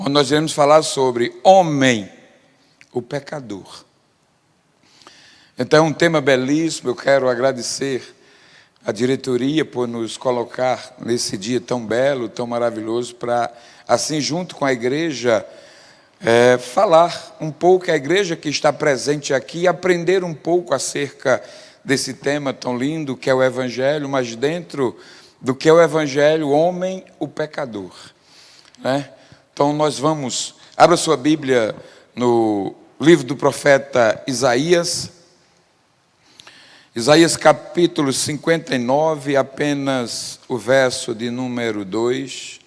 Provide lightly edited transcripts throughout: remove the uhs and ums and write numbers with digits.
onde nós iremos falar sobre homem, o pecador. Então é um tema belíssimo. Eu quero agradecer a diretoria por nos colocar nesse dia tão belo, tão maravilhoso, para, assim, junto com a igreja, falar um pouco, a igreja que está presente aqui, aprender um pouco acerca desse tema tão lindo que é o Evangelho, mas dentro do que é o Evangelho, homem, o pecador, né? Então nós vamos, abra sua Bíblia no livro do profeta Isaías, Isaías capítulo 59, apenas o verso de número 2.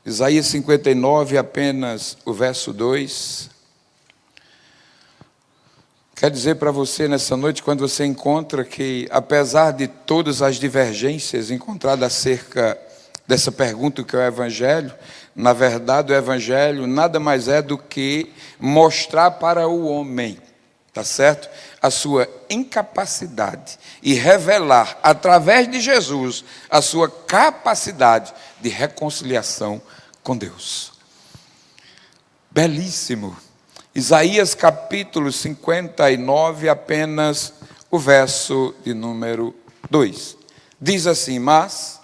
Isaías 59, apenas o verso 2. Quero dizer para você nessa noite, quando você encontra que, apesar de todas as divergências encontradas acerca dessa pergunta que é o Evangelho, na verdade o Evangelho nada mais é do que mostrar para o homem, tá certo? A sua incapacidade e revelar, através de Jesus, a sua capacidade de reconciliação com Deus. Belíssimo. Isaías capítulo 59, apenas o verso de número 2. Diz assim: mas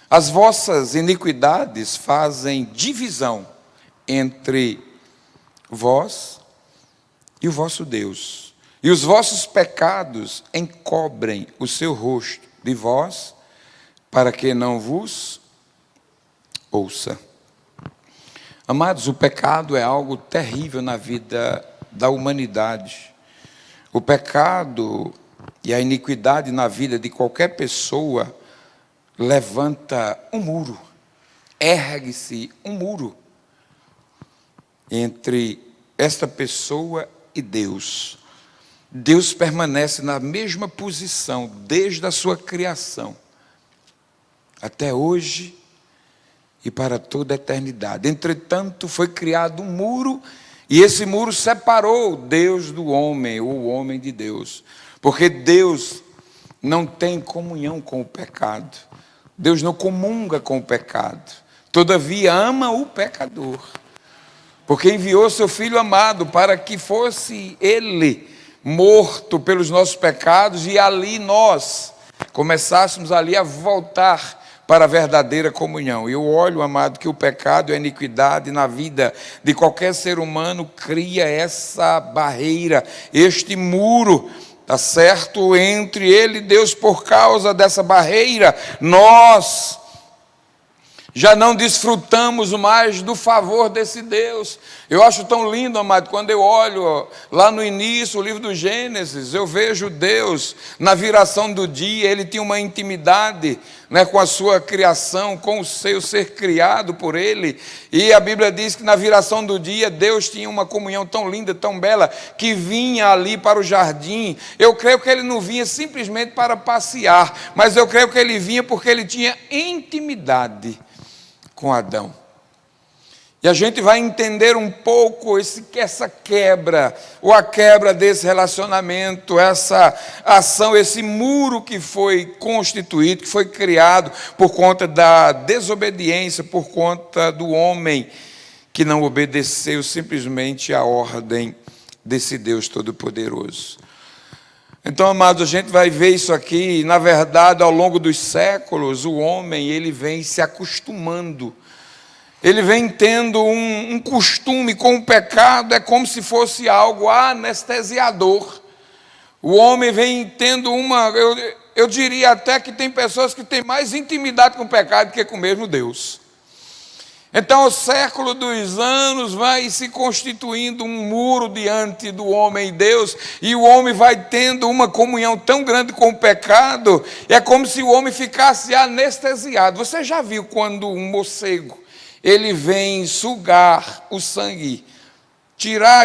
as vossas iniquidades fazem divisão entre vós e o vosso Deus, e os vossos pecados encobrem o seu rosto de vós, para que não vos ouça. Amados, o pecado é algo terrível na vida da humanidade. O pecado e a iniquidade na vida de qualquer pessoa levanta um muro, ergue-se um muro entre esta pessoa e Deus. Deus permanece na mesma posição desde a sua criação até hoje e para toda a eternidade. Entretanto, foi criado um muro, e esse muro separou Deus do homem, ou o homem de Deus, porque Deus não tem comunhão com o pecado. Deus não comunga com o pecado. Todavia ama o pecador, porque enviou seu Filho amado para que fosse Ele morto pelos nossos pecados, e ali nós começássemos ali a voltar para a verdadeira comunhão. Eu olho, amado, que o pecado e a iniquidade na vida de qualquer ser humano cria essa barreira, este muro, tá certo, entre ele e Deus. Por causa dessa barreira, nós já não desfrutamos mais do favor desse Deus. Eu acho tão lindo, amado, quando eu olho lá no início, o livro do Gênesis, eu vejo Deus na viração do dia. Ele tinha uma intimidade, né, com a sua criação, com o seu ser criado por ele, e a Bíblia diz que na viração do dia, Deus tinha uma comunhão tão linda, tão bela, que vinha ali para o jardim. Eu creio que ele não vinha simplesmente para passear, mas eu creio que ele vinha porque ele tinha intimidade com Adão. E a gente vai entender um pouco essa quebra, ou a quebra desse relacionamento, essa ação, esse muro que foi constituído, que foi criado por conta da desobediência, por conta do homem que não obedeceu simplesmente à ordem desse Deus Todo-Poderoso. Então, amados, a gente vai ver isso aqui. Na verdade, ao longo dos séculos, o homem ele vem se acostumando. Ele vem tendo um costume com o pecado, é como se fosse algo anestesiador. O homem vem tendo eu diria até que tem pessoas que têm mais intimidade com o pecado do que com o mesmo Deus. Então, ao século dos anos, vai se constituindo um muro diante do homem e Deus, e o homem vai tendo uma comunhão tão grande com o pecado, é como se o homem ficasse anestesiado. Você já viu quando um morcego, ele vem sugar o sangue,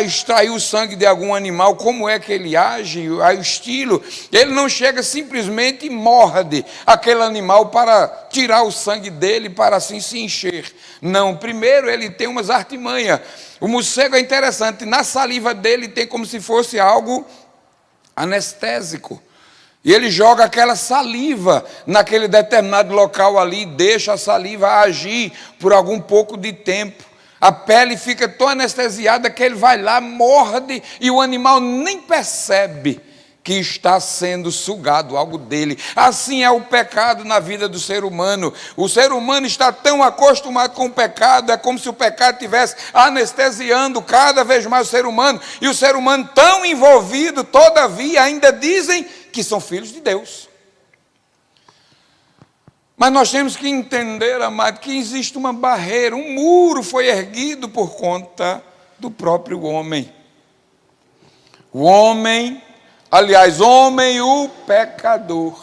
extrair o sangue de algum animal, como é que ele age, o estilo? Ele não chega simplesmente e morde aquele animal para tirar o sangue dele, para assim se encher. Não, primeiro ele tem umas artimanhas. O morcego é interessante, na saliva dele tem como se fosse algo anestésico. E ele joga aquela saliva naquele determinado local ali, deixa a saliva agir por algum pouco de tempo. A pele fica tão anestesiada que ele vai lá, morde, e o animal nem percebe que está sendo sugado algo dele. Assim é o pecado na vida do ser humano. O ser humano está tão acostumado com o pecado, é como se o pecado estivesse anestesiando cada vez mais o ser humano, e o ser humano tão envolvido, todavia ainda dizem que são filhos de Deus. Mas nós temos que entender, amado, que existe uma barreira, um muro foi erguido por conta do próprio homem. O homem, aliás, homem, o pecador.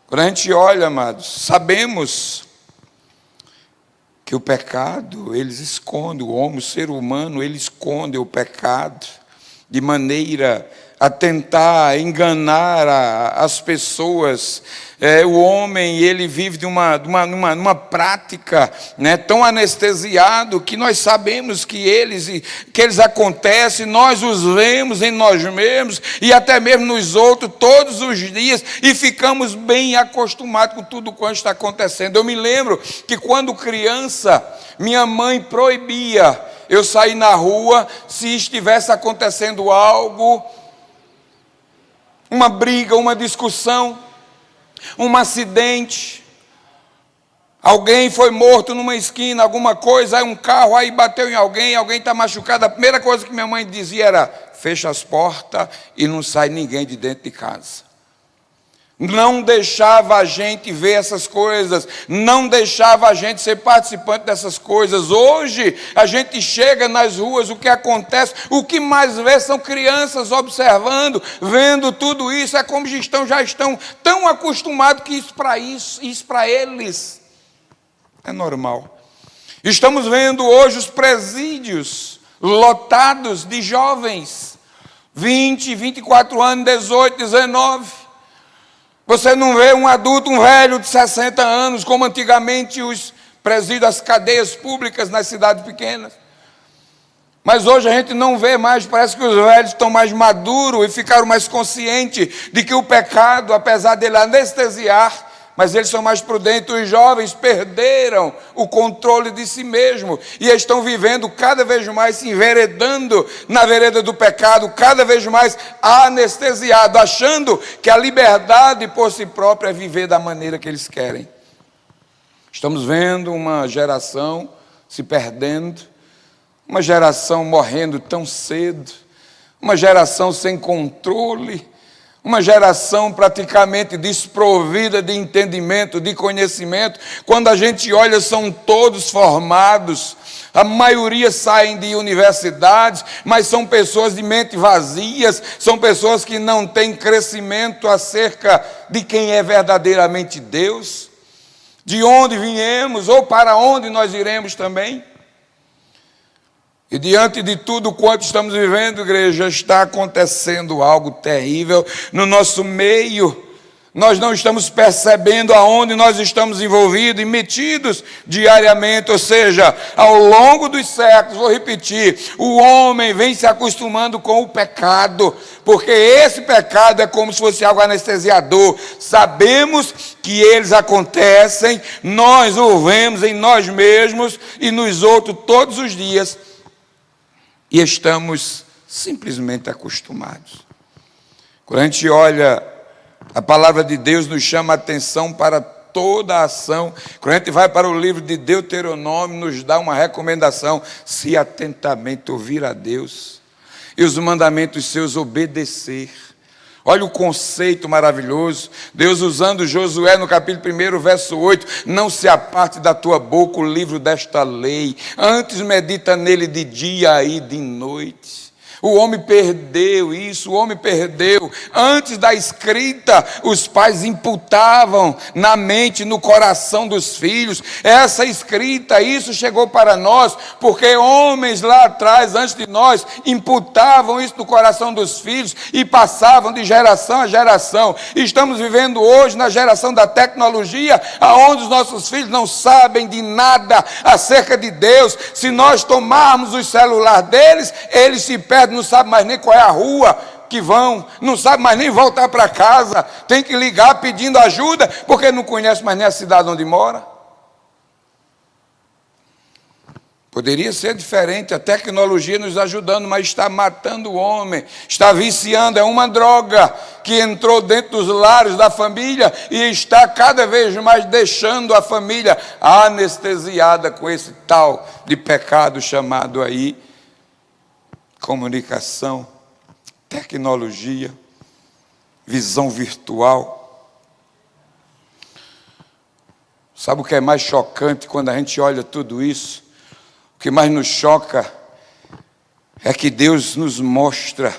Quando a gente olha, amados, sabemos que o pecado, eles escondem, o homem, o ser humano, ele esconde o pecado de maneira a tentar enganar as pessoas. O homem, ele vive numa prática, né, tão anestesiado, que nós sabemos que eles acontecem, nós os vemos em nós mesmos e até mesmo nos outros todos os dias, e ficamos bem acostumados com tudo quanto está acontecendo. Eu me lembro que quando criança, minha mãe proibia eu sair na rua se estivesse acontecendo algo, uma briga, uma discussão, um acidente, alguém foi morto numa esquina, alguma coisa, aí um carro aí bateu em alguém está machucado. A primeira coisa que minha mãe dizia era: fecha as portas e não sai ninguém de dentro de casa. Não deixava a gente ver essas coisas, não deixava a gente ser participante dessas coisas. Hoje a gente chega nas ruas, o que acontece, o que mais vê são crianças observando, vendo tudo isso. É como já estão tão acostumados que isso para eles é normal. Estamos vendo hoje os presídios lotados de jovens, 20, 24 anos, 18, 19. Você não vê um adulto, um velho de 60 anos, como antigamente os presídios, as cadeias públicas nas cidades pequenas. Mas hoje a gente não vê mais, parece que os velhos estão mais maduros e ficaram mais conscientes de que o pecado, apesar dele anestesiar, mas eles são mais prudentes. Os jovens perderam o controle de si mesmos e estão vivendo cada vez mais, se enveredando na vereda do pecado, cada vez mais anestesiado, achando que a liberdade por si própria é viver da maneira que eles querem. Estamos vendo uma geração se perdendo, uma geração morrendo tão cedo, uma geração sem controle, uma geração praticamente desprovida de entendimento, de conhecimento. Quando a gente olha, são todos formados, a maioria saem de universidades, mas são pessoas de mente vazias, são pessoas que não têm crescimento acerca de quem é verdadeiramente Deus, de onde viemos ou para onde nós iremos também. E diante de tudo quanto estamos vivendo, igreja, está acontecendo algo terrível no nosso meio. Nós não estamos percebendo aonde nós estamos envolvidos e metidos diariamente, ou seja, ao longo dos séculos, vou repetir, o homem vem se acostumando com o pecado, porque esse pecado é como se fosse algo anestesiador. Sabemos que eles acontecem, nós o vemos em nós mesmos e nos outros todos os dias, e estamos simplesmente acostumados. Quando a gente olha, a palavra de Deus nos chama a atenção para toda a ação. Quando a gente vai para o livro de Deuteronômio, nos dá uma recomendação: se atentamente ouvir a Deus e os mandamentos seus obedecer. Olha o conceito maravilhoso. Deus usando Josué no capítulo 1, verso 8. Não se aparte da tua boca o livro desta lei. Antes medita nele de dia e de noite. O homem perdeu isso, o homem perdeu. Antes da escrita, os pais imputavam na mente, no coração dos filhos. Essa escrita, isso chegou para nós, porque homens lá atrás, antes de nós, imputavam isso no coração dos filhos e passavam de geração a geração. Estamos vivendo hoje na geração da tecnologia, onde os nossos filhos não sabem de nada acerca de Deus. Se nós tomarmos o celular deles, eles se perdem, não sabe mais nem qual é a rua, que vão, não sabe mais nem voltar para casa, tem que ligar pedindo ajuda, porque não conhece mais nem a cidade onde mora. Poderia ser diferente, a tecnologia nos ajudando, mas está matando o homem, está viciando, é uma droga que entrou dentro dos lares da família e está cada vez mais deixando a família anestesiada com esse tal de pecado chamado aí comunicação, tecnologia, visão virtual. Sabe o que é mais chocante quando a gente olha tudo isso? O que mais nos choca é que Deus nos mostra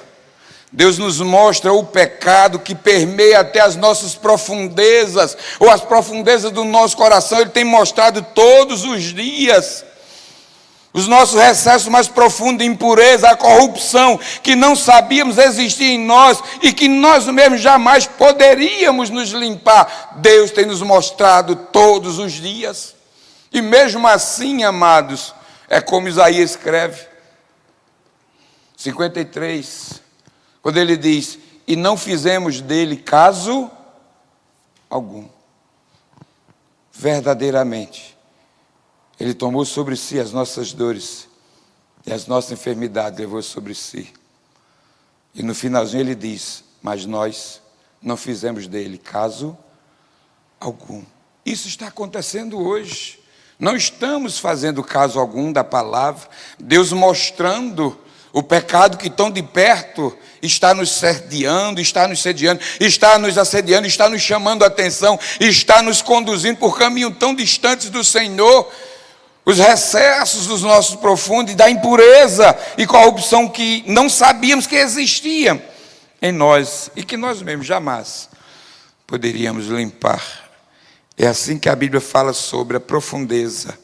o pecado que permeia até as nossas profundezas, ou as profundezas do nosso coração. Ele tem mostrado todos os dias os nossos recessos mais profundos de impureza, a corrupção que não sabíamos existir em nós e que nós mesmos jamais poderíamos nos limpar. Deus tem nos mostrado todos os dias. E mesmo assim, amados, é como Isaías escreve, 53, quando ele diz: e não fizemos dele caso algum. Verdadeiramente, ele tomou sobre si as nossas dores e as nossas enfermidades levou sobre si. E no finalzinho ele diz: mas nós não fizemos dele caso algum. Isso está acontecendo hoje. Não estamos fazendo caso algum da palavra. Deus mostrando o pecado que tão de perto está nos sediando, está nos assediando, está nos chamando a atenção, está nos conduzindo por caminho tão distantes do Senhor. Os recessos dos nossos profundos e da impureza e corrupção que não sabíamos que existia em nós e que nós mesmos jamais poderíamos limpar. É assim que a Bíblia fala sobre a profundeza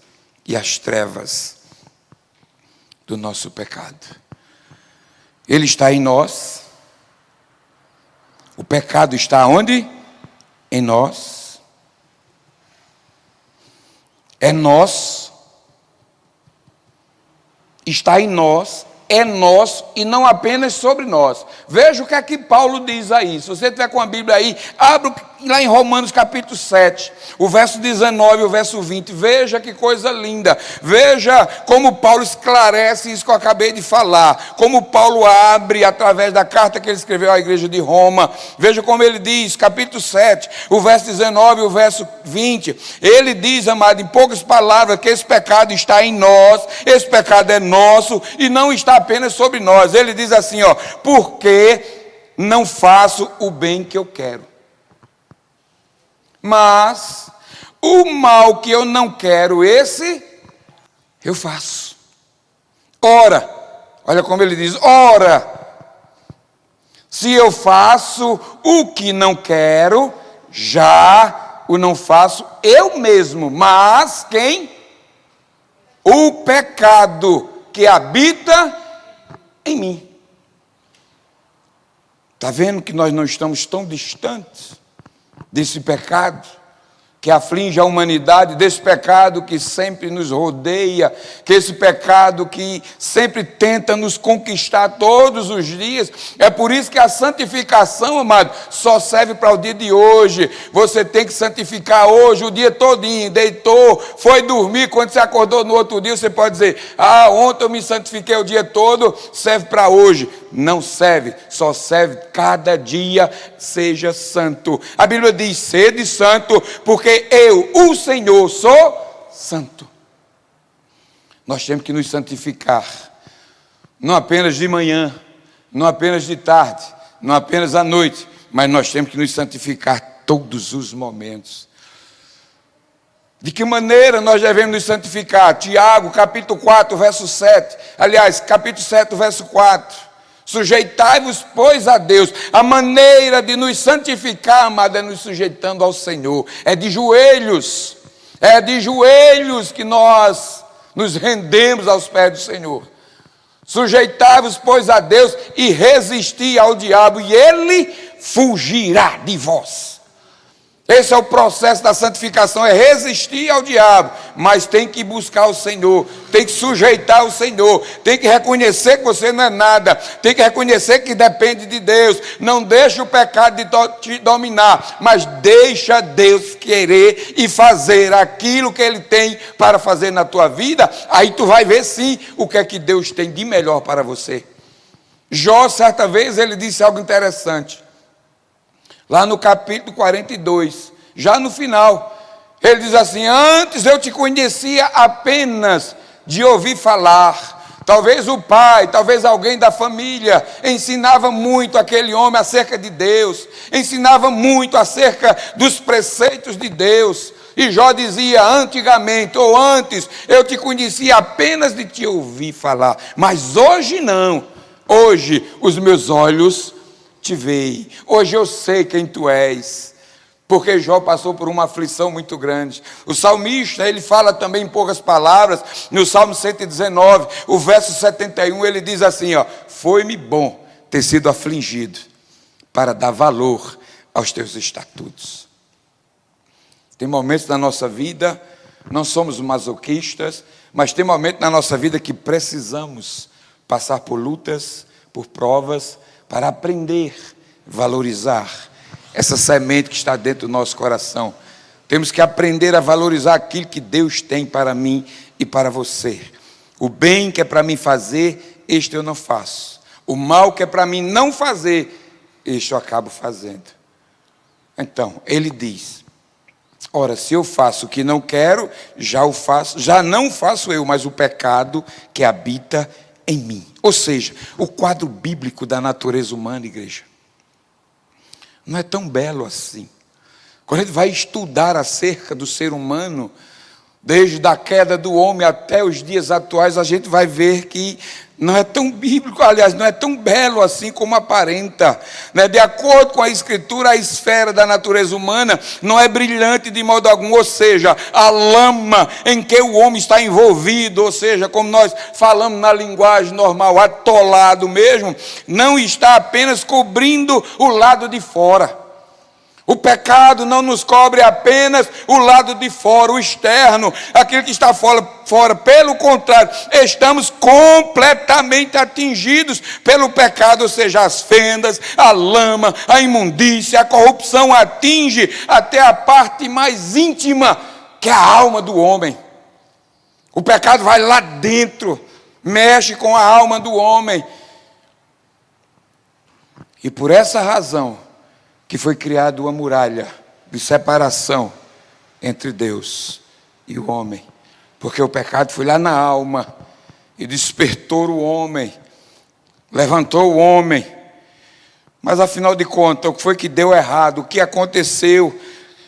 e as trevas do nosso pecado. Ele está em nós. O pecado está onde? Em nós. É nós. Está em nós. É nosso e não apenas sobre nós. Veja o que é que Paulo diz aí. Se você tiver com a Bíblia aí, abra lá em Romanos capítulo 7, o verso 19 e o verso 20. Veja que coisa linda. Veja como Paulo esclarece isso que eu acabei de falar. Como Paulo abre através da carta que ele escreveu à igreja de Roma. Veja como ele diz, capítulo 7, o verso 19 e o verso 20. Ele diz, amado, em poucas palavras, que esse pecado está em nós, esse pecado é nosso e não está apenas sobre nós. Ele diz assim, ó: porque não faço o bem que eu quero, mas o mal que eu não quero, esse eu faço. Ora, olha como ele diz: ora, se eu faço o que não quero, já o não faço eu mesmo, mas quem? O pecado que habita em mim. Está vendo que nós não estamos tão distantes desse pecado que aflige a humanidade, desse pecado que sempre nos rodeia, que esse pecado que sempre tenta nos conquistar todos os dias. É por isso que a santificação, amado, só serve para o dia de hoje. Você tem que santificar hoje, o dia todinho. Deitou, foi dormir, quando você acordou no outro dia, você pode dizer: ah, ontem eu me santifiquei o dia todo, serve para hoje. Não serve, só serve cada dia, seja santo. A Bíblia diz: sede santo, porque eu, o Senhor, sou santo. Nós temos que nos santificar, não apenas de manhã, não apenas de tarde, não apenas à noite, mas nós temos que nos santificar todos os momentos. De que maneira nós devemos nos santificar? Tiago, capítulo 4, verso 7. Aliás, capítulo 7, verso 4. Sujeitai-vos, pois, a Deus. A maneira de nos santificar, amado, é nos sujeitando ao Senhor. É de joelhos que nós nos rendemos aos pés do Senhor. Sujeitai-vos, pois, a Deus e resisti ao diabo, e ele fugirá de vós. Esse é o processo da santificação, é resistir ao diabo, mas tem que buscar o Senhor, tem que sujeitar o Senhor, tem que reconhecer que você não é nada, tem que reconhecer que depende de Deus. Não deixa o pecado te dominar, mas deixa Deus querer e fazer aquilo que Ele tem para fazer na tua vida. Aí tu vai ver sim o que é que Deus tem de melhor para você. Jó, certa vez, ele disse algo interessante. Lá no capítulo 42, já no final, ele diz assim: antes eu te conhecia apenas de ouvir falar. Talvez o pai, talvez alguém da família ensinava muito aquele homem acerca de Deus, ensinava muito acerca dos preceitos de Deus. E Jó dizia: antigamente ou antes eu te conhecia apenas de te ouvir falar, mas hoje não. Hoje os meus olhos te veem, hoje eu sei quem tu és, porque Jó passou por uma aflição muito grande. O salmista, ele fala também em poucas palavras, no Salmo 119, o verso 71, ele diz assim, foi-me bom ter sido afligido, para dar valor aos teus estatutos. Tem momentos na nossa vida, não somos masoquistas, mas tem momentos na nossa vida que precisamos passar por lutas, por provas, para aprender, valorizar essa semente que está dentro do nosso coração. Temos que aprender a valorizar aquilo que Deus tem para mim e para você. O bem que é para mim fazer, este eu não faço. O mal que é para mim não fazer, este eu acabo fazendo. Então, ele diz: ora, se eu faço o que não quero, já não faço eu, mas o pecado que habita em mim. Ou seja, o quadro bíblico da natureza humana, igreja, não é tão belo assim. Quando a gente vai estudar acerca do ser humano, desde a queda do homem até os dias atuais, a gente vai ver que não é tão bíblico, aliás, não é tão belo assim como aparenta. De acordo com a Escritura, a esfera da natureza humana não é brilhante de modo algum, ou seja, a lama em que o homem está envolvido, ou seja, como nós falamos na linguagem normal, atolado mesmo, não está apenas cobrindo o lado de fora. O pecado não nos cobre apenas o lado de fora, o externo, aquilo que está fora. Pelo contrário, estamos completamente atingidos pelo pecado, ou seja, as fendas, a lama, a imundícia, a corrupção atinge até a parte mais íntima, que é a alma do homem. O pecado vai lá dentro, mexe com a alma do homem. E por essa razão, que foi criada uma muralha de separação entre Deus e o homem, porque o pecado foi lá na alma e despertou o homem, levantou o homem. Mas afinal de contas, o que foi que deu errado? O que aconteceu?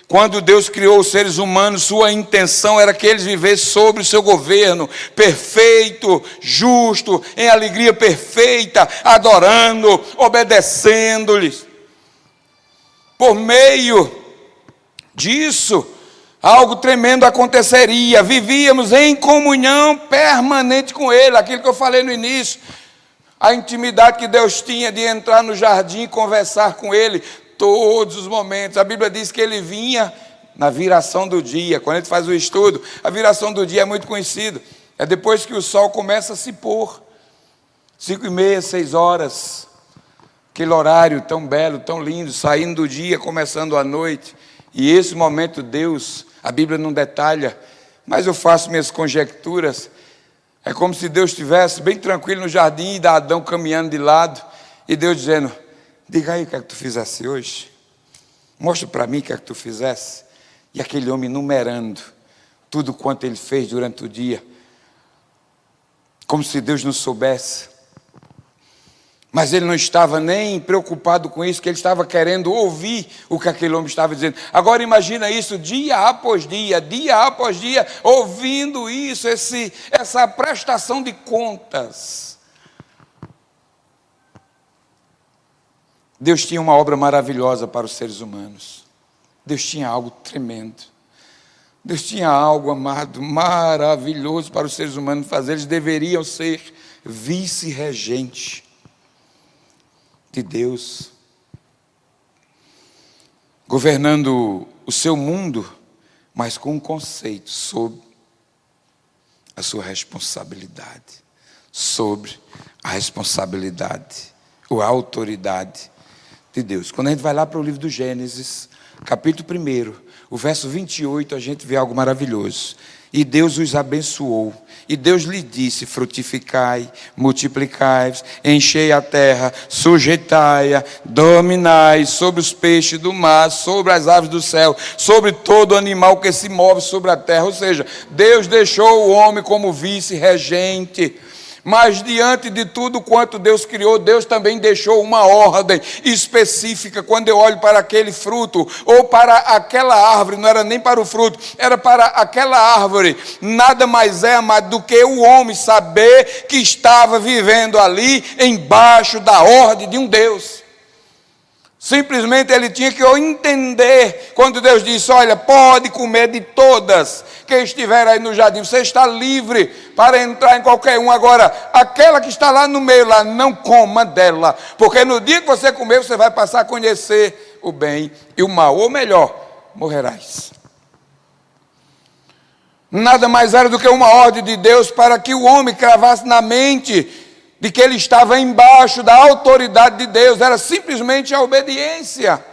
Quando Deus criou os seres humanos, sua intenção era que eles vivessem sobre o seu governo, perfeito, justo, em alegria perfeita, adorando, obedecendo-lhes. Por meio disso, algo tremendo aconteceria. Vivíamos em comunhão permanente com Ele. Aquilo que eu falei no início. A intimidade que Deus tinha de entrar no jardim e conversar com Ele todos os momentos. A Bíblia diz que Ele vinha na viração do dia. Quando a gente faz o estudo, a viração do dia é muito conhecida. É depois que o sol começa a se pôr. 5h30, 6 horas. Aquele horário tão belo, tão lindo, saindo do dia, começando a noite. E esse momento Deus, a Bíblia não detalha, mas eu faço minhas conjecturas. É como se Deus estivesse bem tranquilo no jardim e Adão caminhando de lado. E Deus dizendo: diga aí o que é que tu fizesse hoje. Mostra para mim o que é que tu fizesse. E aquele homem numerando tudo quanto ele fez durante o dia. Como se Deus não soubesse. Mas ele não estava nem preocupado com isso, que ele estava querendo ouvir o que aquele homem estava dizendo. Agora imagina isso dia após dia, ouvindo isso, essa prestação de contas. Deus tinha uma obra maravilhosa para os seres humanos. Deus tinha algo tremendo. Deus tinha algo, amado, maravilhoso para os seres humanos fazer. Eles deveriam ser vice-regentes de Deus, governando o seu mundo, mas com um conceito sobre a sua responsabilidade. Sobre a responsabilidade ou a autoridade de Deus. Quando a gente vai lá para o livro do Gênesis, capítulo 1, o verso 28, a gente vê algo maravilhoso. E Deus os abençoou. E Deus lhe disse: frutificai, multiplicai-vos, enchei a terra, sujeitai-a, dominai sobre os peixes do mar, sobre as aves do céu, sobre todo animal que se move sobre a terra. Ou seja, Deus deixou o homem como vice-regente. Mas diante de tudo quanto Deus criou, Deus também deixou uma ordem específica. Quando eu olho para aquele fruto, ou para aquela árvore, não era nem para o fruto, era para aquela árvore. Nada mais é, amado, do que o homem saber que estava vivendo ali, embaixo da ordem de um Deus. Simplesmente ele tinha que entender, quando Deus disse: olha, pode comer de todas que estiver aí no jardim, você está livre para entrar em qualquer um. Agora, aquela que está lá no meio, lá, não coma dela, porque no dia que você comer, você vai passar a conhecer o bem e o mal, ou melhor, morrerás. Nada mais era do que uma ordem de Deus para que o homem cravasse na mente de que ele estava embaixo da autoridade de Deus. Era simplesmente a obediência.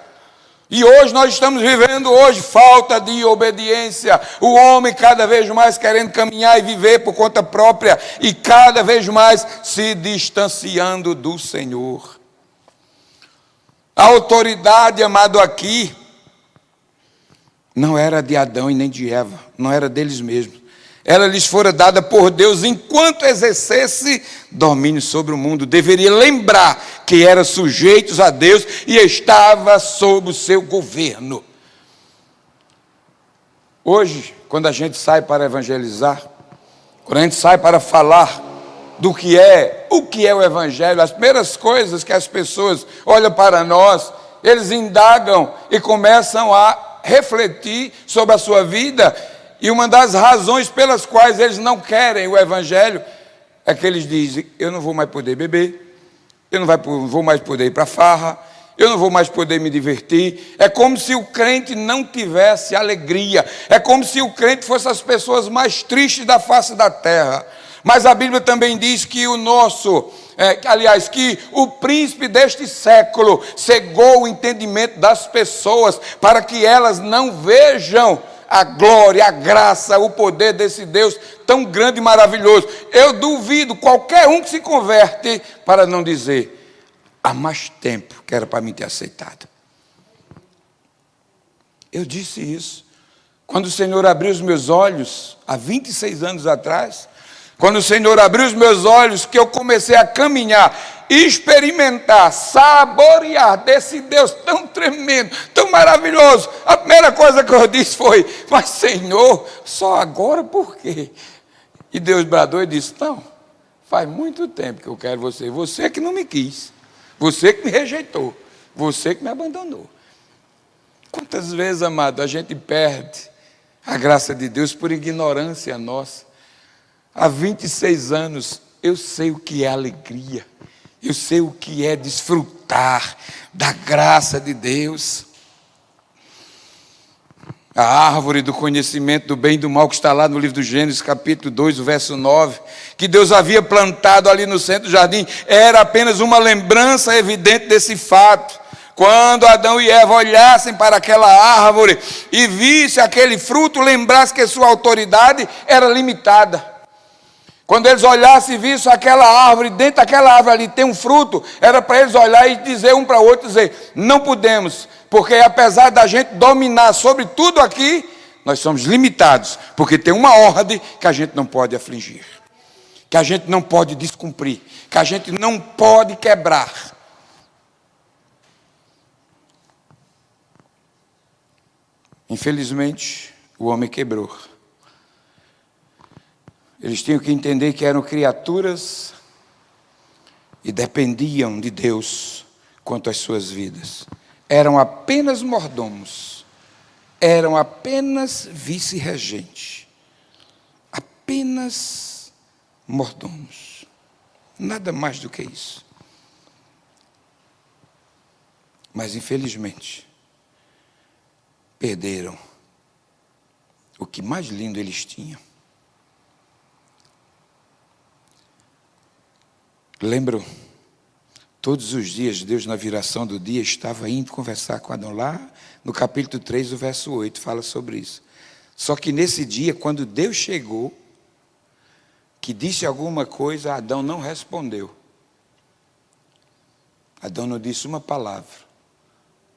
E hoje nós estamos vivendo falta de obediência. O homem cada vez mais querendo caminhar e viver por conta própria, e cada vez mais se distanciando do Senhor. A autoridade, amado, aqui não era de Adão e nem de Eva, não era deles mesmos. Ela lhes fora dada por Deus enquanto exercesse domínio sobre o mundo. Deveria lembrar que eram sujeitos a Deus e estava sob o seu governo. Hoje, quando a gente sai para evangelizar, quando a gente sai para falar do que é o evangelho, as primeiras coisas que as pessoas olham para nós, eles indagam e começam a refletir sobre a sua vida. E uma das razões pelas quais eles não querem o evangelho é que eles dizem: eu não vou mais poder beber, eu não vou mais poder ir para a farra, eu não vou mais poder me divertir. É como se o crente não tivesse alegria, é como se o crente fosse as pessoas mais tristes da face da terra. Mas a Bíblia também diz que que o príncipe deste século cegou o entendimento das pessoas para que elas não vejam a glória, a graça, o poder desse Deus tão grande e maravilhoso. Eu duvido qualquer um que se converte para não dizer: há mais tempo que era para mim ter aceitado. Eu disse isso quando o Senhor abriu os meus olhos, há 26 anos atrás. Quando o Senhor abriu os meus olhos, que eu comecei a caminhar, experimentar, saborear desse Deus tão tremendo, tão maravilhoso. A primeira coisa que eu disse foi: mas Senhor, só agora por quê? E Deus bradou e disse: não, faz muito tempo que eu quero você. Você que não me quis, você que me rejeitou, você que me abandonou. Quantas vezes, amado, a gente perde a graça de Deus por ignorância nossa. Há 26 anos eu sei o que é alegria, eu sei o que é desfrutar da graça de Deus. A árvore do conhecimento do bem e do mal, que está lá no livro do Gênesis, capítulo 2, o verso 9, que Deus havia plantado ali no centro do jardim, era apenas uma lembrança evidente desse fato. Quando Adão e Eva olhassem para aquela árvore e vissem aquele fruto, lembrassem que sua autoridade era limitada. Quando eles olhassem e vissem aquela árvore, dentro daquela árvore ali tem um fruto, era para eles olhar e dizer um para o outro, dizer: não podemos, porque apesar da gente dominar sobre tudo aqui, nós somos limitados, porque tem uma ordem que a gente não pode afligir, que a gente não pode descumprir, que a gente não pode quebrar. Infelizmente, o homem quebrou. Eles tinham que entender que eram criaturas e dependiam de Deus quanto às suas vidas. Eram apenas mordomos, eram apenas vice-regentes, apenas mordomos, nada mais do que isso. Mas infelizmente, perderam o que mais lindo eles tinham. Lembro, todos os dias, Deus na viração do dia estava indo conversar com Adão lá, no capítulo 3, o verso 8, fala sobre isso. Só que nesse dia, quando Deus chegou, que disse alguma coisa, Adão não respondeu. Adão não disse uma palavra.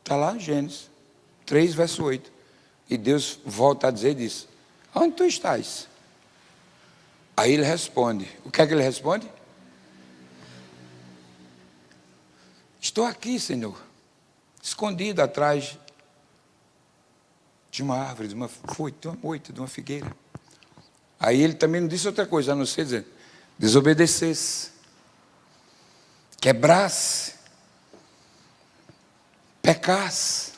Está lá em Gênesis 3, verso 8. E Deus volta a dizer, diz, onde tu estás? Aí ele responde. O que é que ele responde? Estou aqui, Senhor, escondido atrás de uma árvore, de uma moita, de uma figueira. Aí ele também não disse outra coisa, a não ser dizer, desobedecesse, quebrasse, pecasse,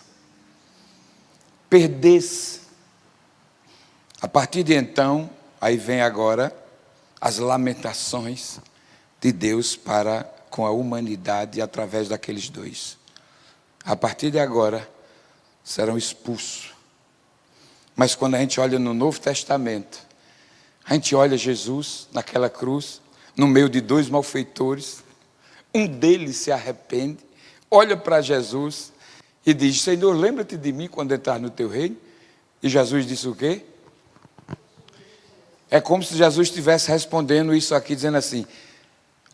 perdesse. A partir de então, aí vem agora as lamentações de Deus para com a humanidade através daqueles dois. A partir de agora, serão expulsos. Mas quando a gente olha no Novo Testamento, a gente olha Jesus naquela cruz, no meio de dois malfeitores, um deles se arrepende, olha para Jesus e diz, Senhor, lembra-te de mim quando entrar no teu reino? E Jesus disse o quê? É como se Jesus estivesse respondendo isso aqui, dizendo assim,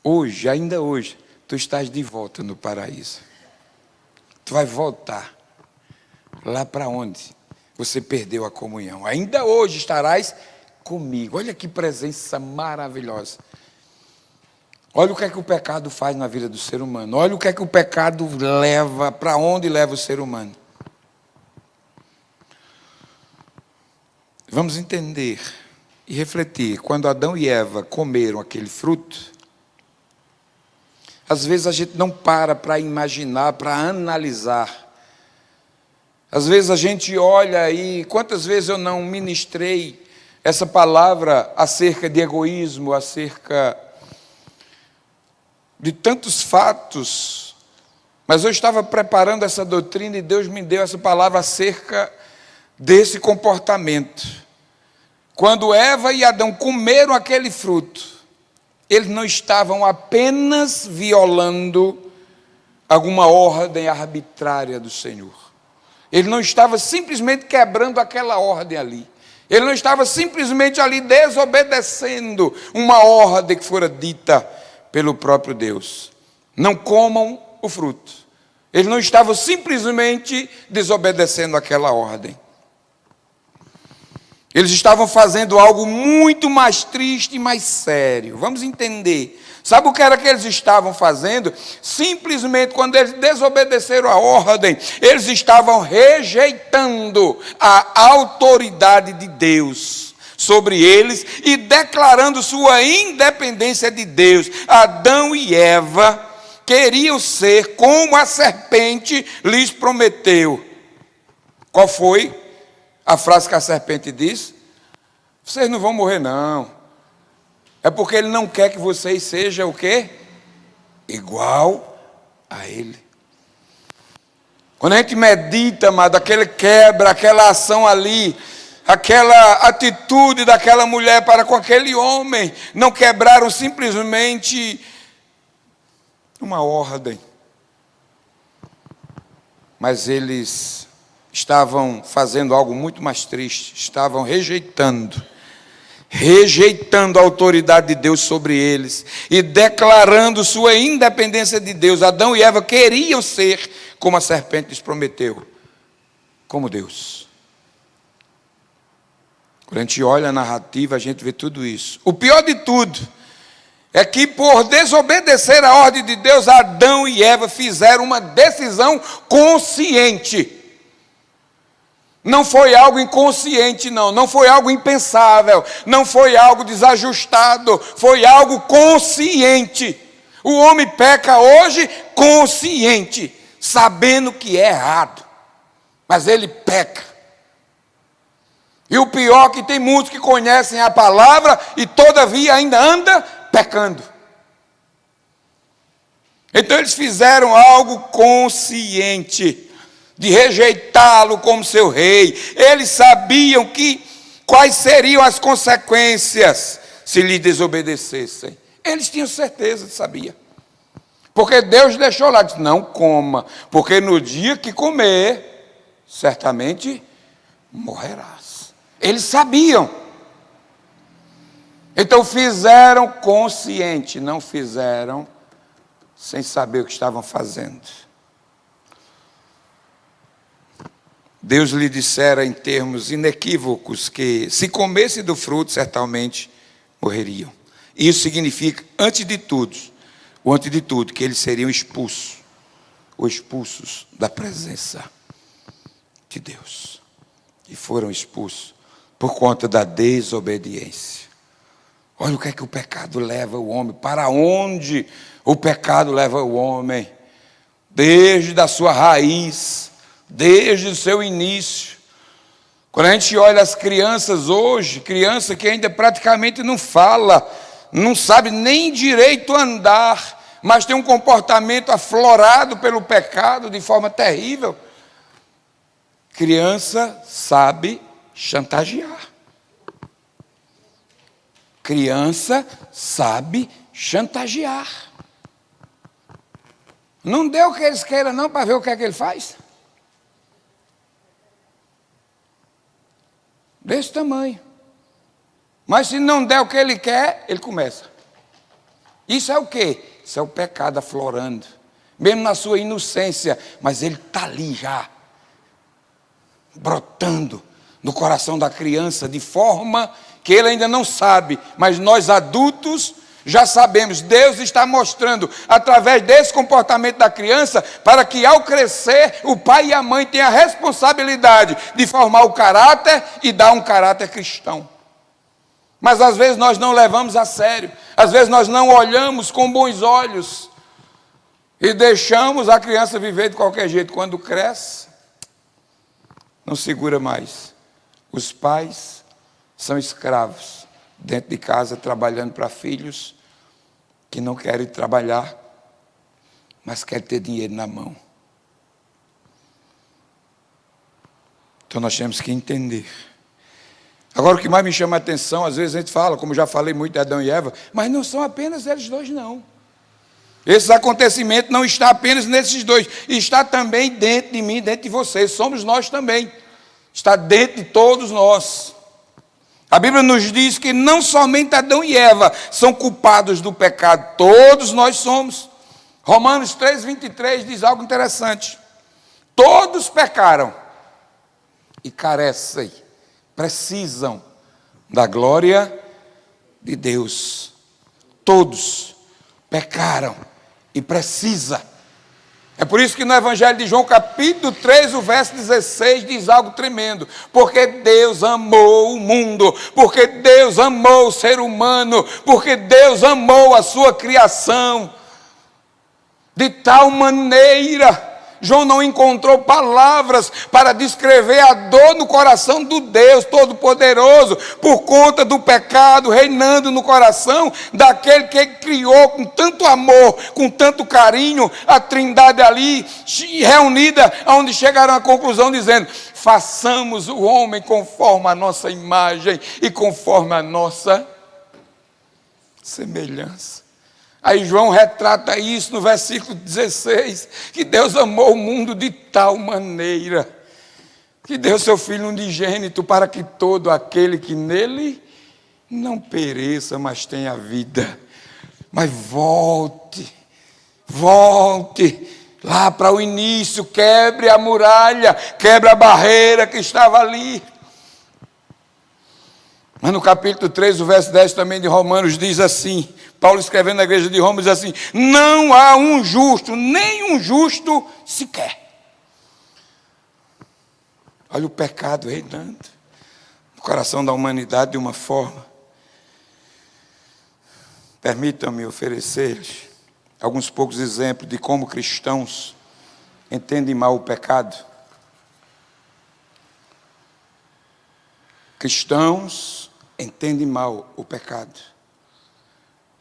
hoje, ainda hoje, tu estás de volta no paraíso. Tu vai voltar lá para onde você perdeu a comunhão. Ainda hoje estarás comigo. Olha que presença maravilhosa. Olha o que é que o pecado faz na vida do ser humano. Olha o que é que o pecado leva, para onde leva o ser humano. Vamos entender e refletir. Quando Adão e Eva comeram aquele fruto, às vezes a gente não para imaginar, para analisar. Às vezes a gente olha e quantas vezes eu não ministrei essa palavra acerca de egoísmo, acerca de tantos fatos, mas eu estava preparando essa doutrina e Deus me deu essa palavra acerca desse comportamento. Quando Eva e Adão comeram aquele fruto, eles não estavam apenas violando alguma ordem arbitrária do Senhor. Ele não estava simplesmente quebrando aquela ordem ali. Ele não estava simplesmente ali desobedecendo uma ordem que fora dita pelo próprio Deus. Não comam o fruto. Ele não estava simplesmente desobedecendo aquela ordem. Eles estavam fazendo algo muito mais triste e mais sério. Vamos entender. Sabe o que era que eles estavam fazendo? Simplesmente, quando eles desobedeceram a ordem, eles estavam rejeitando a autoridade de Deus sobre eles e declarando sua independência de Deus. Adão e Eva queriam ser como a serpente lhes prometeu. Qual foi a frase que a serpente disse? Vocês não vão morrer, não. É porque ele não quer que vocês sejam o quê? Igual a ele. Quando a gente medita, amado, aquele quebra, aquela ação ali, aquela atitude daquela mulher para com aquele homem, não quebraram simplesmente uma ordem, mas eles estavam fazendo algo muito mais triste, estavam rejeitando a autoridade de Deus sobre eles e declarando sua independência de Deus. Adão e Eva queriam ser como a serpente lhes prometeu, como Deus. Quando a gente olha a narrativa, a gente vê tudo isso. O pior de tudo é que, por desobedecer a ordem de Deus, Adão e Eva fizeram uma decisão consciente. Não foi algo inconsciente, não foi algo impensável, não foi algo desajustado, foi algo consciente. O homem peca hoje consciente, sabendo que é errado, mas ele peca. E o pior é que tem muitos que conhecem a palavra e todavia ainda anda pecando. Então eles fizeram algo consciente. de rejeitá-lo como seu rei. Eles sabiam quais seriam as consequências se lhe desobedecessem. Eles tinham certeza, sabia. Porque Deus deixou lá, disse, não coma, porque no dia que comer, certamente morrerás. Eles sabiam. Então fizeram consciente, não fizeram sem saber o que estavam fazendo. Deus lhe dissera em termos inequívocos que se comesse do fruto, certamente morreriam. Isso significa, antes de tudo, que eles seriam expulsos, ou expulsos da presença de Deus. E foram expulsos por conta da desobediência. Olha o que é que o pecado leva o homem, para onde o pecado leva o homem, desde a sua raiz, desde o seu início. Quando a gente olha as crianças hoje, criança que ainda praticamente não fala, não sabe nem direito andar, mas tem um comportamento aflorado pelo pecado de forma terrível. Criança sabe chantagear. Criança sabe chantagear. Não deu o que eles queiram não, para ver o que é que ele faz. Desse tamanho. Mas se não der o que ele quer, ele começa. Isso é o quê? Isso é o pecado aflorando. Mesmo na sua inocência, mas ele está ali já, brotando no coração da criança, de forma que ele ainda não sabe, mas nós adultos já sabemos. Deus está mostrando, através desse comportamento da criança, para que ao crescer, o pai e a mãe tenham a responsabilidade de formar o caráter e dar um caráter cristão. Mas às vezes nós não levamos a sério, às vezes nós não olhamos com bons olhos e deixamos a criança viver de qualquer jeito. Quando cresce, não segura mais. Os pais são escravos dentro de casa, trabalhando para filhos que não querem trabalhar, mas querem ter dinheiro na mão. Então nós temos que entender. Agora o que mais me chama a atenção, às vezes a gente fala, como já falei muito de Adão e Eva, mas não são apenas eles dois, não. Esse acontecimento não está apenas nesses dois, está também dentro de mim, dentro de vocês, somos nós também. Está dentro de todos nós. A Bíblia nos diz que não somente Adão e Eva são culpados do pecado, todos nós somos. Romanos 3,23 diz algo interessante. Todos pecaram e carecem, precisam da glória de Deus. Todos pecaram e precisam. É por isso que no Evangelho de João, capítulo 3, o verso 16, diz algo tremendo. Porque Deus amou o mundo, porque Deus amou o ser humano, porque Deus amou a sua criação. De tal maneira, João não encontrou palavras para descrever a dor no coração do Deus Todo-Poderoso, por conta do pecado reinando no coração daquele que criou com tanto amor, com tanto carinho, a trindade ali, reunida, onde chegaram à conclusão dizendo, façamos o homem conforme a nossa imagem e conforme a nossa semelhança. Aí João retrata isso no versículo 16, que Deus amou o mundo de tal maneira, que deu seu Filho unigênito para que todo aquele que nele não pereça, mas tenha vida. Mas volte lá para o início, quebre a muralha, quebre a barreira que estava ali. Mas no capítulo 3, o verso 10 também de Romanos diz assim, Paulo escrevendo na igreja de Roma diz assim, não há um justo, nem um justo sequer. Olha o pecado reinando no coração da humanidade de uma forma. Permitam-me oferecer alguns poucos exemplos de como cristãos entendem mal o pecado. Cristãos entendem mal o pecado.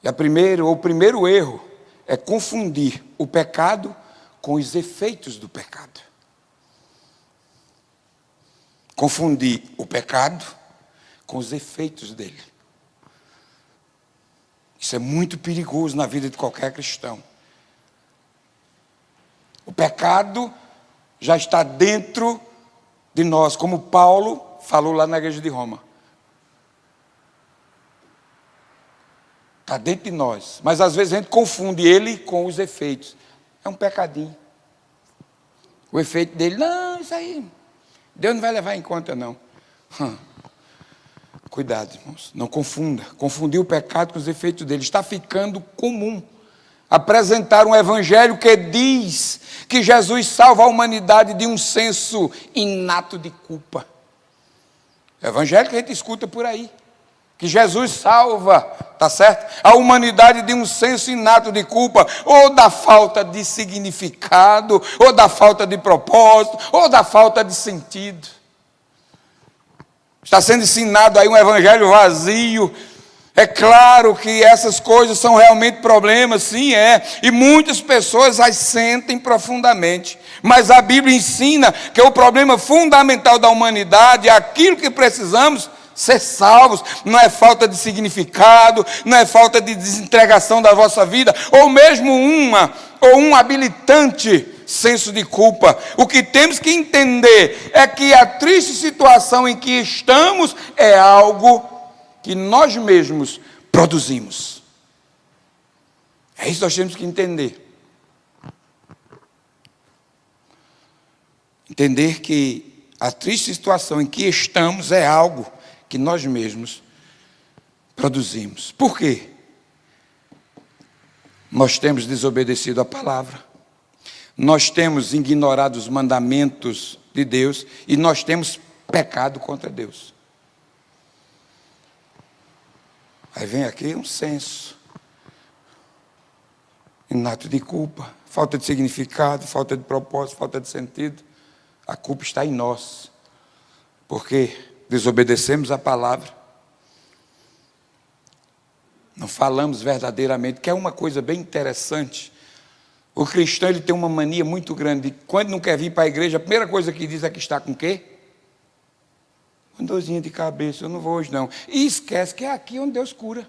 E o primeiro erro é confundir o pecado com os efeitos do pecado. confundir o pecado com os efeitos dele. Isso é muito perigoso na vida de qualquer cristão. O pecado já está dentro de nós, como Paulo falou lá na igreja de Roma. Está dentro de nós. Mas às vezes a gente confunde ele com os efeitos. É um pecadinho. O efeito dele, não, isso aí, Deus não vai levar em conta, não. Cuidado, irmãos, não confunda. Confundir o pecado com os efeitos dele. Está ficando comum apresentar um evangelho que diz que Jesus salva a humanidade de um senso inato de culpa. Evangelho que a gente escuta por aí. Que Jesus salva, tá certo? A humanidade de um senso inato de culpa, ou da falta de significado, ou da falta de propósito, ou da falta de sentido. Está sendo ensinado aí um evangelho vazio. É claro que essas coisas são realmente problemas, sim, é. E muitas pessoas as sentem profundamente. Mas a Bíblia ensina que o problema fundamental da humanidade é aquilo que precisamos ser salvos. Não é falta de significado, não é falta de desentregação da vossa vida, ou mesmo um habilitante senso de culpa. O que temos que entender é que a triste situação em que estamos é algo que nós mesmos produzimos. É isso que nós temos que entender. Entender que a triste situação em que estamos é algo que nós mesmos produzimos. Por quê? Nós temos desobedecido a palavra. Nós temos ignorado os mandamentos de Deus e nós temos pecado contra Deus. Aí vem aqui um senso inato de culpa, falta de significado, falta de propósito, falta de sentido. A culpa está em nós, porque desobedecemos a palavra, não falamos verdadeiramente, que é uma coisa bem interessante. O cristão ele tem uma mania muito grande, quando não quer vir para a igreja, a primeira coisa que diz é que está com o quê? Uma dorzinha de cabeça, eu não vou hoje não. E esquece que é aqui onde Deus cura.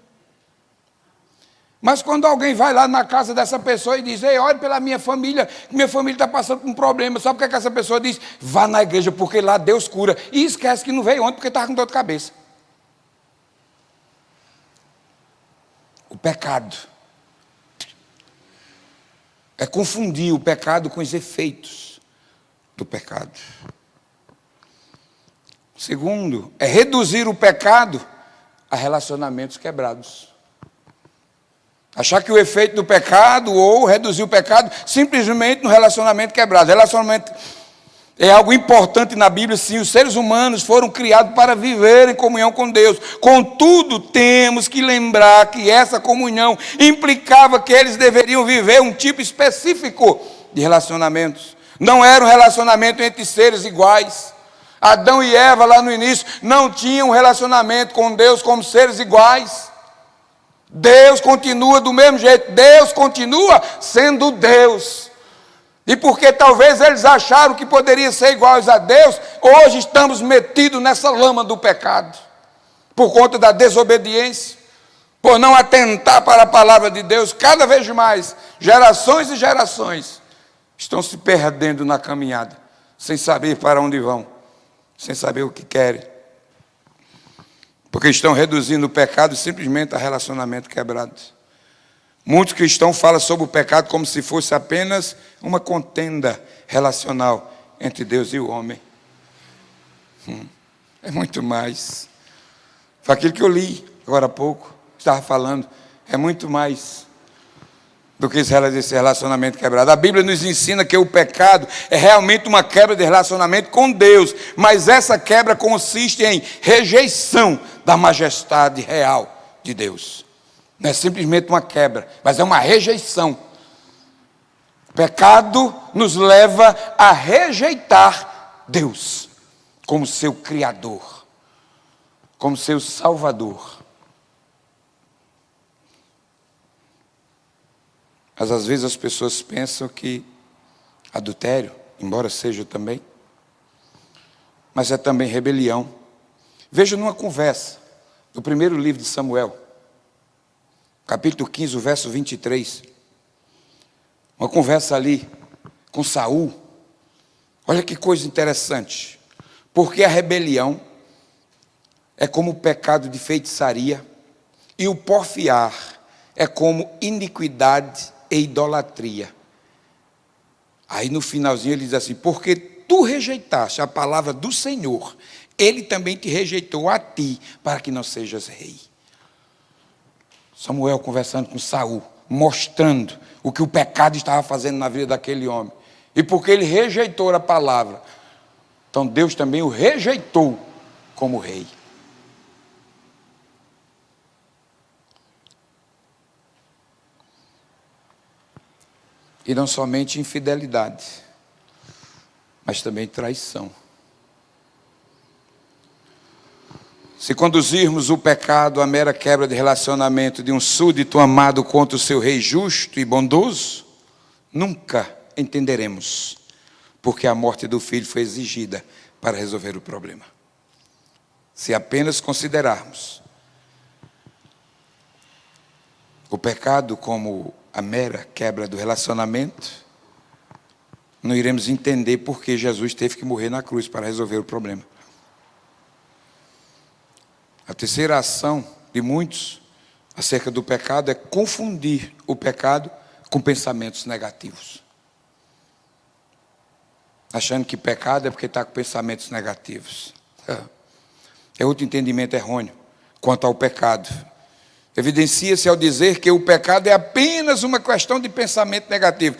Mas quando alguém vai lá na casa dessa pessoa e diz, ei, olhe pela minha família está passando por um problema, sabe o que essa pessoa diz? Vá na igreja, porque lá Deus cura. E esquece que não veio ontem porque estava com dor de cabeça. O pecado é confundir o pecado com os efeitos do pecado. Segundo, é reduzir o pecado a relacionamentos quebrados. Achar que o efeito do pecado, ou reduzir o pecado, simplesmente no relacionamento quebrado. Relacionamento é algo importante na Bíblia, sim. Os seres humanos foram criados para viver em comunhão com Deus. Contudo, temos que lembrar que essa comunhão implicava que eles deveriam viver um tipo específico de relacionamentos. Não era um relacionamento entre seres iguais. Adão e Eva, lá no início, não tinham um relacionamento com Deus como seres iguais. Deus continua do mesmo jeito. Deus continua sendo Deus. E porque talvez eles acharam que poderiam ser iguais a Deus, hoje estamos metidos nessa lama do pecado. Por conta da desobediência, por não atentar para a palavra de Deus, cada vez mais, gerações e gerações estão se perdendo na caminhada, sem saber para onde vão, sem saber o que querem. Porque estão reduzindo o pecado simplesmente a relacionamento quebrado. Muitos cristãos falam sobre o pecado como se fosse apenas uma contenda relacional entre Deus e o homem. É muito mais. Foi aquilo que eu li agora há pouco, estava falando. É muito mais do que esse relacionamento quebrado. A Bíblia nos ensina que o pecado é realmente uma quebra de relacionamento com Deus, mas essa quebra consiste em rejeição da majestade real de Deus. Não é simplesmente uma quebra, mas é uma rejeição. O pecado nos leva a rejeitar Deus como seu Criador, como seu Salvador. Mas às vezes as pessoas pensam que adultério, embora seja também, mas é também rebelião. Veja numa conversa, no primeiro livro de Samuel, capítulo 15, o verso 23. Uma conversa ali com Saul. Olha que coisa interessante. Porque a rebelião é como o pecado de feitiçaria, e o porfiar é como iniquidade e idolatria. Aí no finalzinho ele diz assim: porque tu rejeitaste a palavra do Senhor, ele também te rejeitou a ti, para que não sejas rei. Samuel conversando com Saul, mostrando o que o pecado estava fazendo na vida daquele homem. E porque ele rejeitou a palavra, então Deus também o rejeitou como rei. E não somente infidelidade, mas também traição. Se conduzirmos o pecado à mera quebra de relacionamento de um súdito amado contra o seu rei justo e bondoso, nunca entenderemos porque a morte do filho foi exigida para resolver o problema. Se apenas considerarmos o pecado como a mera quebra do relacionamento, não iremos entender por que Jesus teve que morrer na cruz para resolver o problema. A terceira ação de muitos acerca do pecado é confundir o pecado com pensamentos negativos. Achando que pecado é porque está com pensamentos negativos. É outro entendimento errôneo quanto ao pecado. Evidencia-se ao dizer que o pecado é apenas uma questão de pensamento negativo.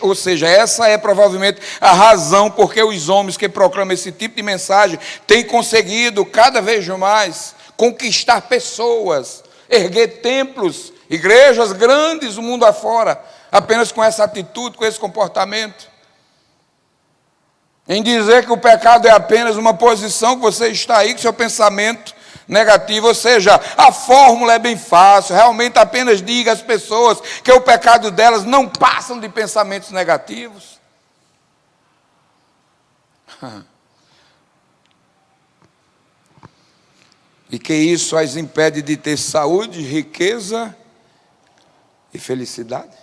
Ou seja, essa é provavelmente a razão porque os homens que proclamam esse tipo de mensagem têm conseguido cada vez mais conquistar pessoas, erguer templos, igrejas grandes o mundo afora, apenas com essa atitude, com esse comportamento. Em dizer que o pecado é apenas uma posição que você está aí com seu pensamento negativo, ou seja, a fórmula é bem fácil, realmente apenas diga às pessoas que o pecado delas não passam de pensamentos negativos. E que isso as impede de ter saúde, riqueza e felicidade.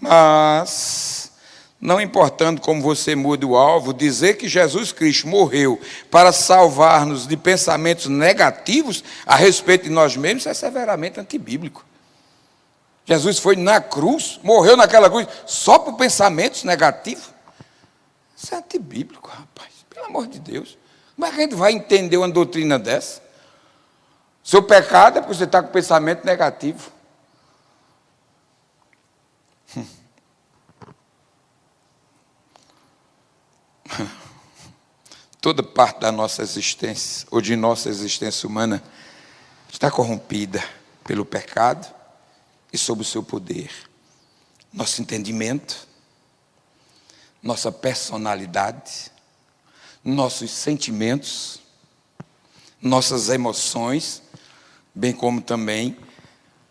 Mas, não importando como você muda o alvo, dizer que Jesus Cristo morreu para salvar-nos de pensamentos negativos a respeito de nós mesmos é severamente antibíblico. Jesus foi na cruz, morreu naquela cruz só por pensamentos negativos? Isso é antibíblico, rapaz. Pelo amor de Deus. Como é que a gente vai entender uma doutrina dessa? Seu pecado é porque você está com pensamento negativo. Toda parte da nossa existência, ou de nossa existência humana, está corrompida pelo pecado e sob o seu poder. Nosso entendimento, nossa personalidade, nossos sentimentos, nossas emoções, bem como também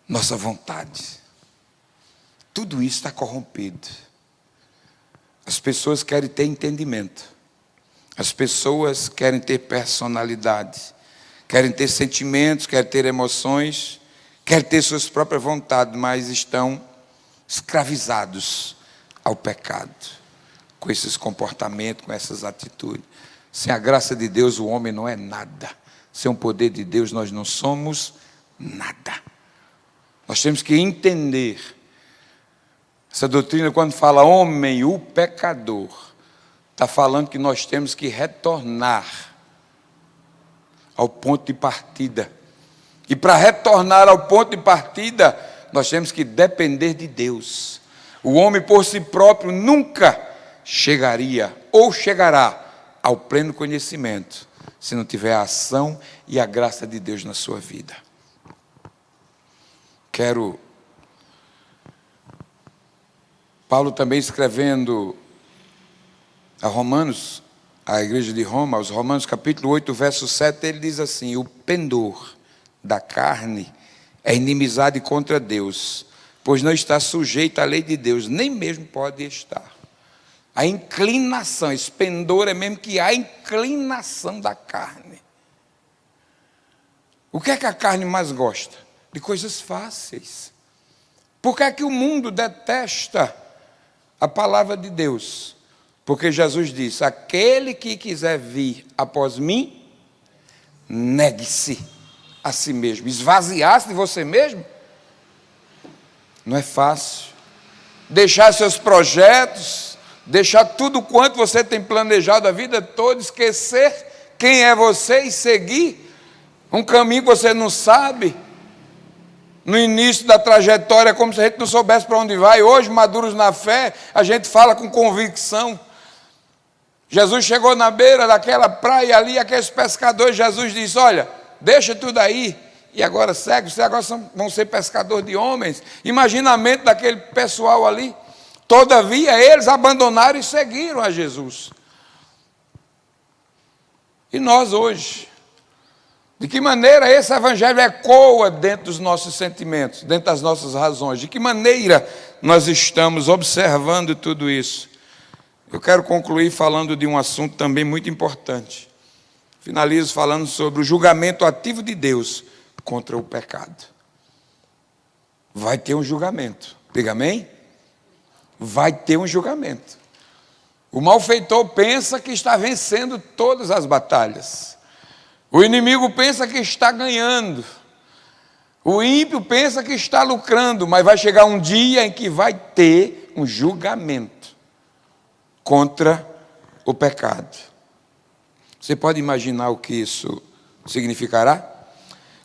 nossa vontade. Tudo isso está corrompido. As pessoas querem ter entendimento. As pessoas querem ter personalidade. Querem ter sentimentos, querem ter emoções, querem ter suas próprias vontades, mas estão escravizados ao pecado, com esses comportamentos, com essas atitudes. Sem a graça de Deus, o homem não é nada. Sem o poder de Deus, nós não somos nada. Nós temos que entender. Essa doutrina, quando fala homem, o pecador, está falando que nós temos que retornar ao ponto de partida. E para retornar ao ponto de partida, nós temos que depender de Deus. O homem por si próprio nunca chegaria ou chegará ao pleno conhecimento se não tiver a ação e a graça de Deus na sua vida. Paulo também escrevendo a Romanos, a igreja de Roma, aos Romanos capítulo 8, verso 7, ele diz assim: o pendor da carne é inimizade contra Deus, pois não está sujeito à lei de Deus, nem mesmo pode estar. A inclinação, esse pendor é mesmo que a inclinação da carne. O que é que a carne mais gosta? De coisas fáceis. Por que é que o mundo detesta a palavra de Deus? Porque Jesus disse: aquele que quiser vir após mim, negue-se a si mesmo. Esvaziar-se de você mesmo não é fácil. Deixar seus projetos, deixar tudo quanto você tem planejado a vida toda, esquecer quem é você e seguir um caminho que você não sabe. No início da trajetória, como se a gente não soubesse para onde vai. Hoje, maduros na fé, a gente fala com convicção. Jesus chegou na beira daquela praia ali, aqueles pescadores, Jesus disse: olha, deixa tudo aí, e agora segue, vocês agora vão ser pescadores de homens. Imagina a mente daquele pessoal ali. Todavia, eles abandonaram e seguiram a Jesus. E nós hoje, de que maneira esse evangelho ecoa dentro dos nossos sentimentos, dentro das nossas razões? De que maneira nós estamos observando tudo isso? Eu quero concluir falando de um assunto também muito importante. Finalizo falando sobre o julgamento ativo de Deus contra o pecado. Vai ter um julgamento. Diga amém? Vai ter um julgamento. O malfeitor pensa que está vencendo todas as batalhas. O inimigo pensa que está ganhando. O ímpio pensa que está lucrando, mas vai chegar um dia em que vai ter um julgamento contra o pecado. Você pode imaginar o que isso significará?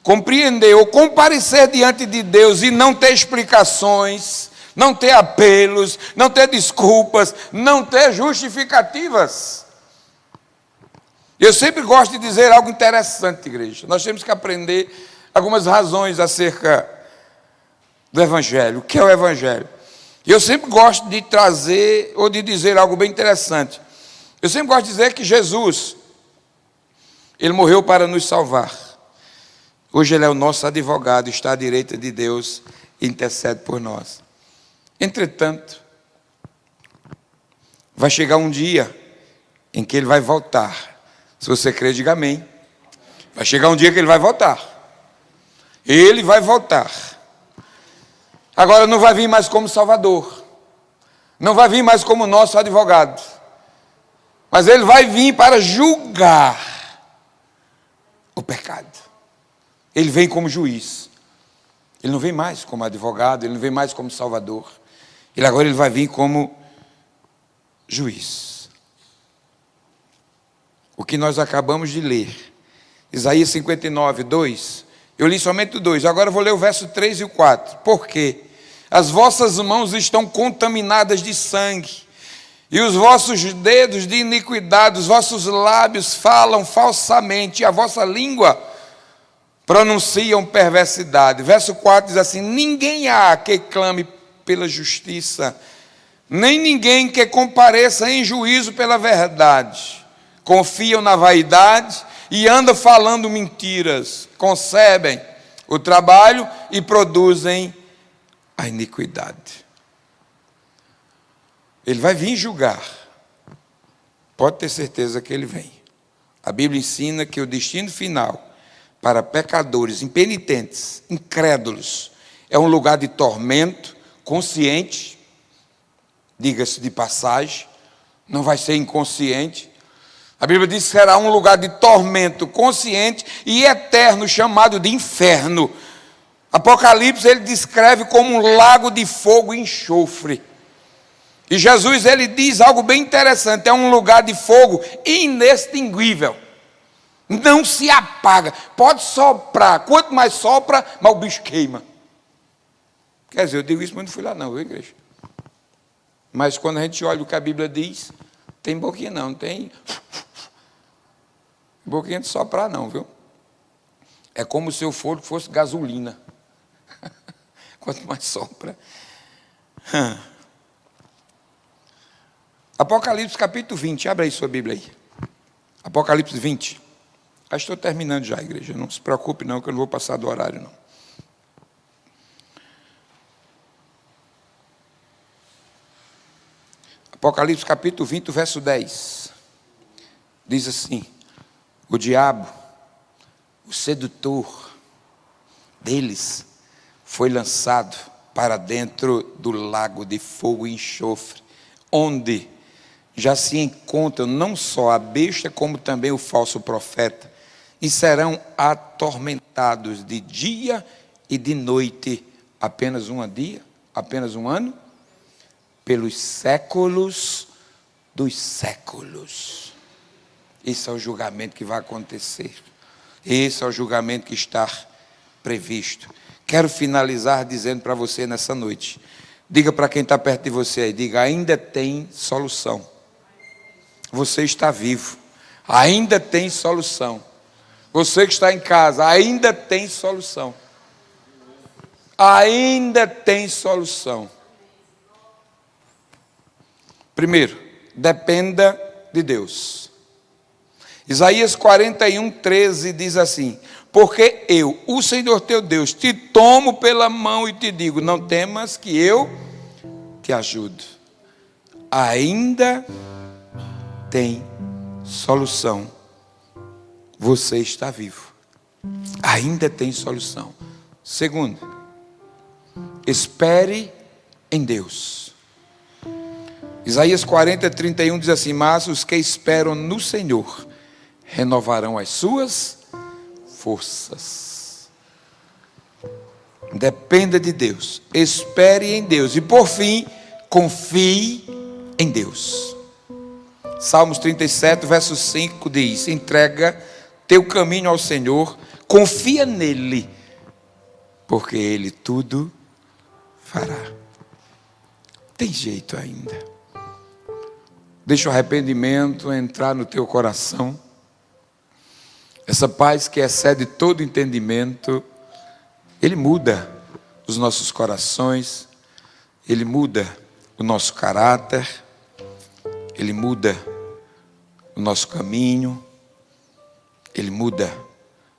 Compreender ou comparecer diante de Deus e não ter explicações, não ter apelos, não ter desculpas, não ter justificativas. Eu sempre gosto de dizer algo interessante, igreja. Nós temos que aprender algumas razões acerca do Evangelho. O que é o Evangelho? E eu sempre gosto de trazer ou de dizer algo bem interessante. Eu sempre gosto de dizer que Jesus, Ele morreu para nos salvar. Hoje Ele é o nosso advogado, está à direita de Deus e intercede por nós. Entretanto, vai chegar um dia em que Ele vai voltar. Se você crê, diga amém. Vai chegar um dia que Ele vai voltar. Ele vai voltar. Agora não vai vir mais como Salvador. Não vai vir mais como nosso advogado. Mas Ele vai vir para julgar o pecado. Ele vem como juiz. Ele não vem mais como advogado, Ele não vem mais como Salvador. Agora Ele vai vir como juiz. O que nós acabamos de ler, Isaías 59, 2, eu li somente o 2, agora eu vou ler o verso 3 e o 4. Por quê? As vossas mãos estão contaminadas de sangue, e os vossos dedos de iniquidade, os vossos lábios falam falsamente, e a vossa língua pronunciam perversidade. Verso 4 diz assim: ninguém há que clame pela justiça, nem ninguém que compareça em juízo pela verdade. Confiam na vaidade e andam falando mentiras, concebem o trabalho e produzem a iniquidade. Ele vai vir julgar. Pode ter certeza que Ele vem. A Bíblia ensina que o destino final para pecadores, impenitentes, incrédulos, é um lugar de tormento consciente, diga-se de passagem, não vai ser inconsciente. A Bíblia diz que será um lugar de tormento consciente e eterno, chamado de inferno. Apocalipse ele descreve como um lago de fogo e enxofre. E Jesus ele diz algo bem interessante: é um lugar de fogo inextinguível. Não se apaga. Pode soprar. Quanto mais sopra, mais o bicho queima. Quer dizer, eu digo isso, mas não fui lá não, viu, igreja? Mas quando a gente olha o que a Bíblia diz, tem boquinha não tem boquinha de soprar não, viu? É como se o fogo fosse gasolina. Quanto mais sopra. Apocalipse capítulo 20, abre aí sua Bíblia aí. Apocalipse 20. Estou terminando já, igreja, não se preocupe não, que eu não vou passar do horário não. Apocalipse capítulo 20, verso 10. Diz assim: o diabo, o sedutor deles, foi lançado para dentro do lago de fogo e enxofre, onde já se encontram não só a besta, como também o falso profeta, e serão atormentados de dia e de noite, apenas um dia, apenas um ano, pelos séculos dos séculos. Esse é o julgamento que vai acontecer. Esse é o julgamento que está previsto. Quero finalizar dizendo para você nessa noite. Diga para quem está perto de você aí, diga: ainda tem solução. Você está vivo. Ainda tem solução. Você que está em casa, ainda tem solução. Ainda tem solução. Primeiro, dependa de Deus. Isaías 41, 13 diz assim: porque eu, o Senhor teu Deus, te tomo pela mão e te digo, não temas que eu te ajudo. Ainda tem solução. Você está vivo. Ainda tem solução. Segundo, espere em Deus. Isaías 40, 31 diz assim: mas os que esperam no Senhor renovarão as suas forças. Dependa de Deus, espere em Deus e por fim, confie em Deus. Salmos 37, verso 5 diz: entrega teu caminho ao Senhor, confia nele, porque ele tudo fará. Tem jeito ainda. Deixa o arrependimento entrar no teu coração. Essa paz que excede todo entendimento, ele muda os nossos corações, ele muda o nosso caráter, ele muda o nosso caminho, ele muda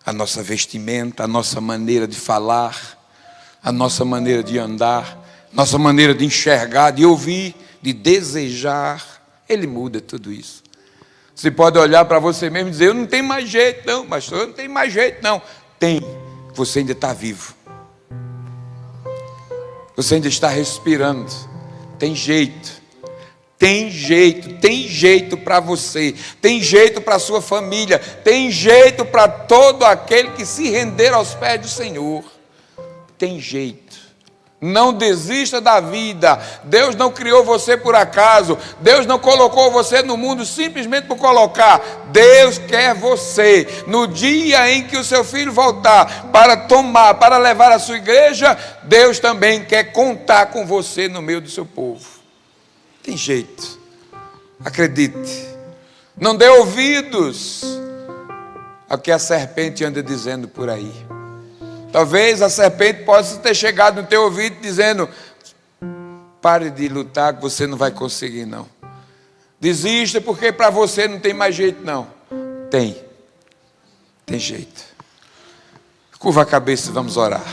a nossa vestimenta, a nossa maneira de falar, a nossa maneira de andar, nossa maneira de enxergar, de ouvir, de desejar. Ele muda tudo isso. Você pode olhar para você mesmo e dizer: eu não tenho mais jeito não, pastor, eu não tenho mais jeito não. Tem, você ainda está vivo. Você ainda está respirando. Tem jeito. Tem jeito para você. Tem jeito para a sua família. Tem jeito para todo aquele que se render aos pés do Senhor. Tem jeito. Não desista da vida. Deus não criou você por acaso. Deus não colocou você no mundo simplesmente por colocar. Deus quer você. No dia em que o seu filho voltar para levar a sua igreja, Deus também quer contar com você no meio do seu povo. Tem jeito. Acredite. Não dê ouvidos ao que a serpente anda dizendo por aí. Talvez a serpente possa ter chegado no teu ouvido dizendo: pare de lutar que você não vai conseguir não. Desista porque para você não tem mais jeito não. Tem jeito. Curva a cabeça e vamos orar.